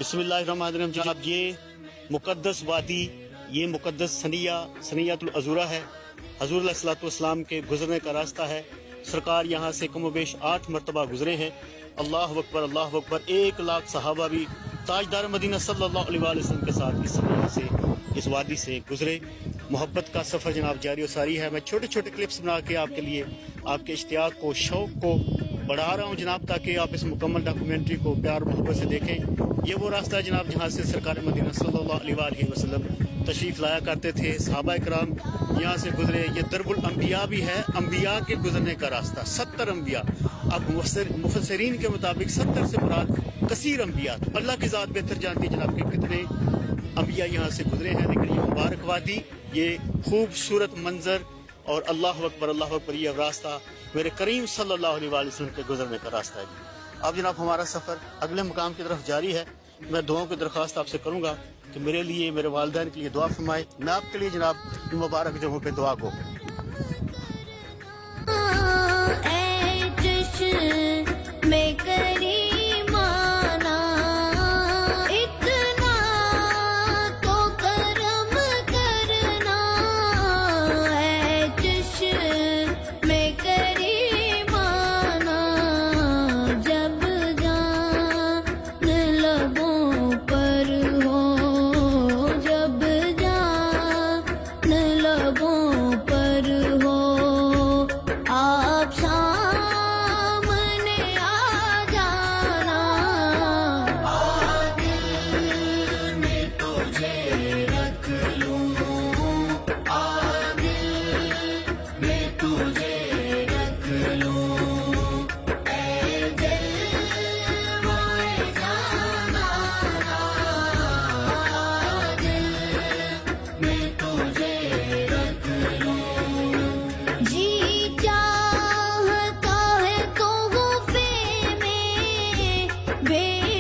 बिस्मिल्लाहिर्रहमानिर्रहीम। जनाब ये मुक़द्दस वादी, ये मुक़द्दस सनियातुल अज़ूरा है। हज़ूर अलैहिस्सलाम के गुज़रने का रास्ता है। सरकार यहाँ से कम बेश 8 मरतबा गुज़रे हैं। अल्लाह अकबर अल्लाह अकबर। 1 लाख सहाबा भी ताजदार मदीना सल्लल्लाहु अलैहि वसल्लम के साथ इस सनिया से, इस वादी से गुज़रे। मोहब्बत का सफ़र जनाब जारी और सारी है। मैं छोटे छोटे क्लिप्स बना के आपके लिए आपके इश्तियाक को, शौक़ को बढ़ा रहा हूँ जनाब, ताकि आप इस मुकम्मल डॉक्यूमेंट्री को प्यार मोहब्बत से देखें। ये वो रास्ता है जनाब जहाँ से सरकार मदीना सल्लल्लाहु अलैहि वसल्लम तशरीफ़ लाया करते थे। सहाबा इकराम यहाँ से गुजरे। ये दरबुल अंबिया भी है, अंबिया के गुजरने का रास्ता। 70 अंबिया, अब मुफस्सिरीन के मुताबिक 70 से मुराद कसीर अंबिया। तो अल्लाह की ज़ात बेहतर जानती है जनाब के कितने अंबिया यहाँ से गुजरे हैं। लेकिन ये मुबारक वादी, ये खूबसूरत मंजर और अल्लाह अकबर ये रास्ता मेरे करीम सल्लल्लाहु अलैहि वसल्लम के गुजरने का रास्ता है। अब जनाब हमारा सफ़र अगले मुकाम की तरफ जारी है। मैं दुआओं की दरख्वास्त आपसे करूँगा कि मेरे लिए, मेरे वालिदैन के लिए दुआ फरमाए। मैं आपके लिए जनाब मुबारक जगहों पे दुआ को बे